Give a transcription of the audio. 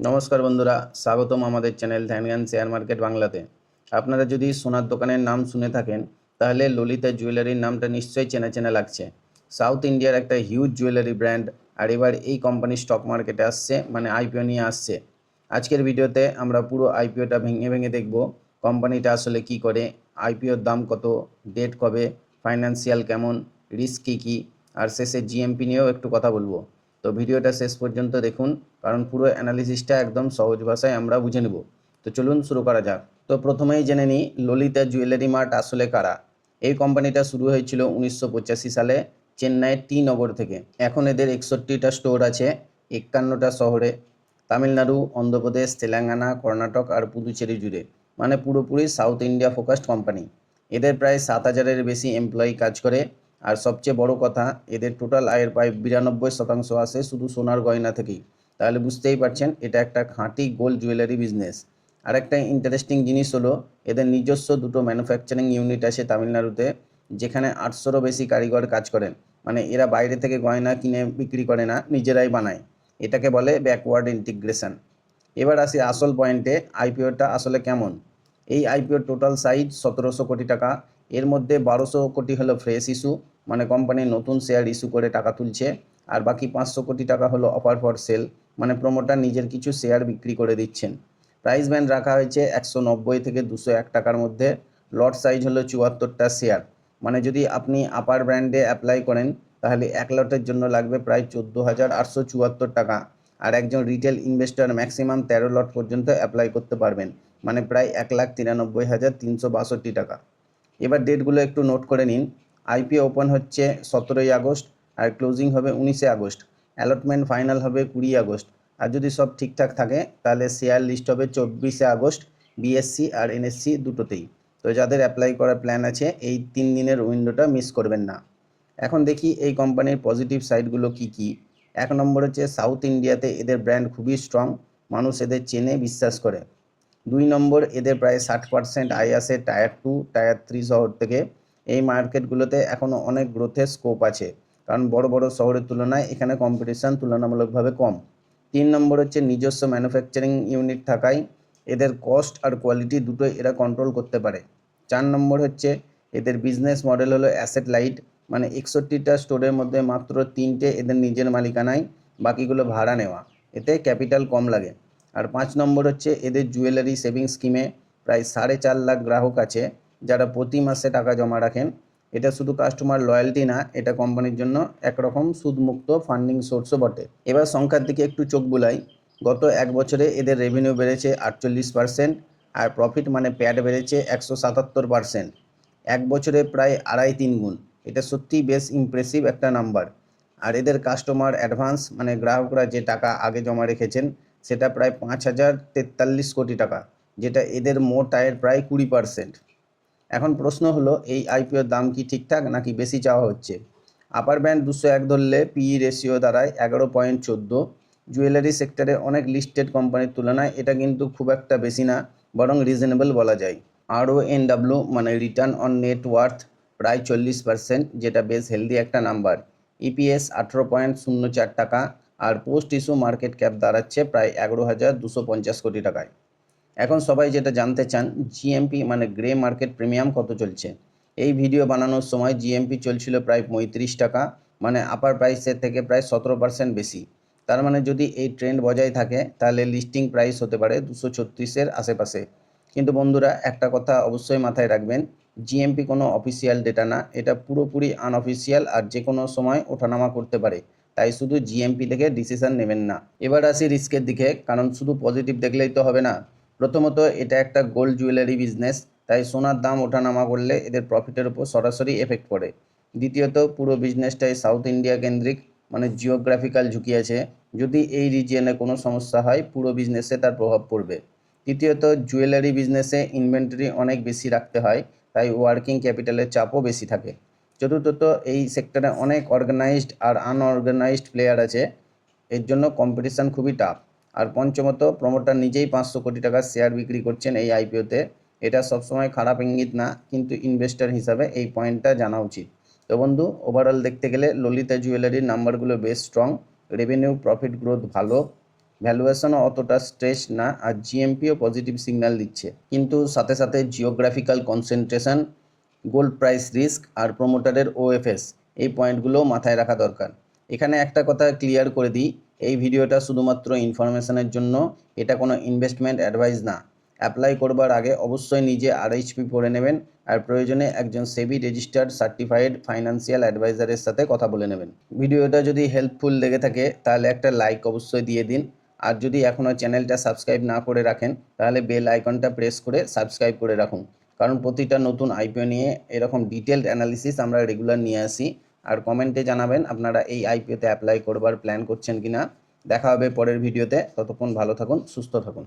নমস্কার বন্ধুরা, স্বাগতম আমাদের চ্যানেল ধ্যানজ্ঞান শেয়ার মার্কেট বাংলাতে। আপনারা যদি সোনার দোকানের নাম শুনে থাকেন তাহলে ললিতা জুয়েলারির নামটা নিশ্চয়ই চেনা চেনা লাগছে। সাউথ ইন্ডিয়ার একটা হিউজ জুয়েলারি ব্র্যান্ড, আর এবার এই কোম্পানি স্টক মার্কেটে আসছে, মানে আইপিও নিয়ে আসছে। আজকের ভিডিওতে আমরা পুরো আইপিওটা ভেঙে ভেঙে দেখব কোম্পানিটা আসলে কি করে, আইপিওর দাম কত, ডেট কবে, ফাইন্যান্সিয়াল কেমন, রিস্ক কী কী, আর শেষে জিএমপি নিয়েও একটু কথা বলবো। তো ভিডিওটা শেষ পর্যন্ত দেখুন, কারণ পুরো অ্যানালিসিসটা একদম সহজ ভাষায় আমরা বুঝে নেব। তো চলুন শুরু করা যাক। তো প্রথমেই জেনে নিই ললিতা জুয়েলারি মার্ট আসলে কারা। এই কোম্পানিটা শুরু হয়েছিল 1985 সালে চেন্নাইয়ের টি নগর থেকে। এখন এদের 61টা স্টোর আছে 51টা শহরে, তামিলনাড়ু, অন্ধ্রপ্রদেশ, তেলেঙ্গানা, কর্ণাটক আর পুদুচেরি জুড়ে, মানে পুরোপুরি সাউথ ইন্ডিয়া ফোকাসড কোম্পানি। এদের প্রায় 7,000-এর বেশি এমপ্লয়ি কাজ করে। আর সবচেয়ে বড় কথা, এদের টোটাল আয়ের প্রায় 92% আসে শুধু সোনার গয়না থেকেই। তাহলে বুঝতেই পারছেন এটা একটা খাঁটি গোল্ড জুয়েলারি বিজনেস। আর একটা ইন্টারেস্টিং জিনিস হলো, এদের নিজস্ব দুটো ম্যানুফ্যাকচারিং ইউনিট আছে তামিলনাড়ুতে, যেখানে 800-রও বেশি কারিগর কাজ করেন। মানে এরা বাইরে থেকে গয়না কিনে বিক্রি করে না, নিজেরাই বানায়। এটাকে বলে ব্যাকওয়ার্ড ইন্টিগ্রেশন। এবার আসি আসল পয়েন্টে, আইপিওটা আসলে কেমন। এই আইপিওর টোটাল সাইজ 1700 কোটি টাকা। এর মধ্যে 1200 কোটি হলো ফ্রেশ ইস্যু, মানে কোম্পানি নতুন শেয়ার ইস্যু করে টাকা তুলছে। আর বাকি 500 কোটি টাকা হলো অফার ফর সেল, মানে প্রমোটার নিজের কিছু শেয়ার বিক্রি করে দিচ্ছেন। প্রাইস ব্যান্ড রাখা হয়েছে 190 থেকে 201 টাকার মধ্যে। লট সাইজ হলো 74টা শেয়ার, মানে যদি আপনি আপার ব্র্যান্ডে অ্যাপ্লাই করেন তাহলে এক লটের জন্য লাগবে প্রায় 14,874 টাকা। আর একজন রিটেল ইনভেস্টর ম্যাক্সিমাম 13 লট পর্যন্ত অ্যাপ্লাই করতে পারবেন, মানে প্রায় 1,93,362 টাকা। এবার ডেটগুলো একটু নোট করে নিন। আইপিও ওপেন হচ্ছে 17ই আগস্ট, আর ক্লোজিং হবে 19শে আগস্ট। অ্যালটমেন্ট ফাইনাল হবে 20 আগস্ট। আর যদি সব ঠিকঠাক থাকে তাহলে শেয়ার লিস্ট হবে 24শে আগস্ট, বিএসসি আর এনএসসি দুটোতেই। তো যাদের অ্যাপ্লাই করার প্ল্যান আছে এই 3 দিনের উইন্ডোটা মিস করবেন না। এখন দেখি এই কোম্পানির পজিটিভ সাইডগুলো কি কি। এক নম্বর হচ্ছে সাউথ ইন্ডিয়াতে এদের ব্র্যান্ড খুবই স্ট্রং, মানুষ এদের চেনে বিশ্বাস করে। 2 নম্বর, এদের প্রায় 60% আয় আসে টায়ার 2 টায়ার 3 শহর থেকে। এই মার্কেটগুলোতে এখনও অনেক গ্রোথের স্কোপ আছে, কারণ বড় বড় শহরের তুলনায় এখানে কম্পিটিশান তুলনামূলকভাবে কম। 3 নম্বর হচ্ছে নিজস্ব ম্যানুফ্যাকচারিং ইউনিট থাকায় এদের কস্ট আর কোয়ালিটি দুটোই এরা কন্ট্রোল করতে পারে। 4 নম্বর হচ্ছে এদের বিজনেস মডেল হলো অ্যাসেট লাইট, মানে 61টা স্টোরের মধ্যে মাত্র 3টে এদের নিজের মালিকানায়, বাকিগুলো ভাড়া নেওয়া। এতে ক্যাপিটাল কম লাগে। আর 5 নম্বর হচ্ছে এদের জুয়েলারি সেভিং স্কিমে প্রায় 4.5 লাখ গ্রাহক আছে, যারা প্রতি মাসে টাকা জমা রাখেন। এটা শুধু কাস্টমার লয়্যালটি না, এটা কোম্পানির জন্য একরকম সুদমুক্ত ফান্ডিং সোর্সও বটে। এবার সংখ্যার দিকে একটু চোখ বুলাই। গত এক বছরে এদের রেভিনিউ বেড়েছে 48%, আর প্রফিট মানে প্যাট বেড়েছে 177%। এক বছরে প্রায় 2.5-3 গুণ। এটা সত্যিই বেশ ইমপ্রেসিভ একটা নাম্বার। আর এদের কাস্টমার অ্যাডভান্স, মানে গ্রাহকরা যে টাকা আগে জমা রেখেছেন, সেটা প্রায় 5,043 কোটি টাকা, যেটা এদের মোট আয়ের প্রায় 20%। এখন প্রশ্ন হলো, এই আইপিওর দাম কি ঠিকঠাক নাকি বেশি চাওয়া হচ্ছে। আপার ব্যান্ড 201 ধরলে পিই রেশিও দাঁড়ায় 11.14। জুয়েলারি সেক্টরে অনেক লিস্টেড কোম্পানির তুলনায় এটা কিন্তু খুব একটা বেশি না, বরং রিজনেবল বলা যায়। RONW মানে রিটার্ন অন নেট ওয়ার্থ প্রায় 40%, যেটা বেশ হেলদি একটা নাম্বার। ইপিএস 18.04 টাকা, আর পোস্ট ইস্যু মার্কেট ক্যাপ দাঁড়াচ্ছে প্রায় 11,250 কোটি টাকায়। এখন সবাই যেটা জানতে চান, জিএমপি মানে গ্রে মার্কেট প্রিমিয়াম কত চলছে। এই ভিডিও বানানোর সময় জিএমপি চলছিল প্রায় 35 টাকা, মানে আপার প্রাইসের থেকে প্রায় 17% বেশি। তার মানে যদি এই ট্রেন্ড বজায় থাকে তাহলে লিস্টিং প্রাইস হতে পারে 236-এর আশেপাশে। কিন্তু বন্ধুরা, একটা কথা অবশ্যই মাথায় রাখবেন, জিএমপি কোনো অফিসিয়াল ডেটা না, এটা পুরোপুরি আনঅফিসিয়াল আর যে কোনো সময় ওঠানামা করতে পারে। তাই শুধু জিএমপি দেখে ডিসিশন নেবেন না। এবার আসি রিস্কের দিকে, কারণ শুধু পজিটিভ দেখলেই তো হবে না। প্রথমত, এটা একটা গোল্ড জুয়েলারি বিজনেস, তাই সোনার দাম ওঠানামা করলে এদের প্রফিটের উপর সরাসরি এফেক্ট পড়ে। দ্বিতীয়ত, পুরো বিজনেসটাই সাউথ ইন্ডিয়া কেন্দ্রিক, মানে জিওগ্রাফিক্যাল ঝুঁকি আছে। যদি এই রিজিয়নে কোনো সমস্যা হয় পুরো বিজনেসে তার প্রভাব পড়বে। তৃতীয়ত, জুয়েলারি বিজনেসে ইনভেন্টরি অনেক বেশি রাখতে হয়, তাই ওয়ার্কিং ক্যাপিটালের চাপও বেশি থাকে। চতুর্থত, এই সেক্টরে অনেক অর্গানাইজড আর আনঅর্গানাইজড প্লেয়ার আছে, এর জন্য কম্পিটিশান খুবই টাফ। আর পঞ্চমত, প্রমোটার নিজেই 500 কোটি টাকার শেয়ার বিক্রি করছেন এই আইপিওতে। এটা সবসময় খারাপ ইঙ্গিত না, কিন্তু ইনভেস্টর হিসাবে এই পয়েন্টটা জানা উচিত। তো বন্ধু, ওভারঅল দেখতে গেলে ললিতা জুয়েলারির নাম্বারগুলো বেশ স্ট্রং, রেভিনিউ প্রফিট গ্রোথ ভালো, ভ্যালুয়েশনও অতটা স্ট্রেচ না, আর জিএমপিও পজিটিভ সিগন্যাল দিচ্ছে। কিন্তু সাথে সাথে geographical concentration, gold price risk আর প্রোমোটারের ওএফএস, এই পয়েন্টগুলোও মাথায় রাখা দরকার। এখানে একটা কথা ক্লিয়ার করে দিই, এই ভিডিওটা শুধুমাত্র ইনফরমেশনের জন্য, এটা কোনো ইনভেস্টমেন্ট অ্যাডভাইস না। অ্যাপ্লাই করবার আগে অবশ্যই নিজে আরএইচপি পড়ে নেবেন, আর প্রয়োজনে একজন সেবি রেজিস্টার্ড সার্টিফাইড ফাইন্যান্সিয়াল অ্যাডভাইজারের সাথে কথা বলে নেবেন। ভিডিওটা যদি হেল্পফুল লেগে থাকে তাহলে একটা লাইক অবশ্যই দিয়ে দিন, আর যদি এখনও চ্যানেলটা সাবস্ক্রাইব না করে রাখেন তাহলে বেল আইকনটা প্রেস করে সাবস্ক্রাইব করে রাখুন, কারণ প্রতিটা নতুন আইপিও নিয়ে এরকম ডিটেলড অ্যানালিসিস আমরা রেগুলার নিয়ে আসি। আর কমেন্টে জানাবেন আপনারা এই আইপিওতে অ্যাপ্লাই করবার প্ল্যান করছেন কিনা। দেখা হবে পরের ভিডিওতে, ততক্ষণ ভালো থাকুন, সুস্থ থাকুন।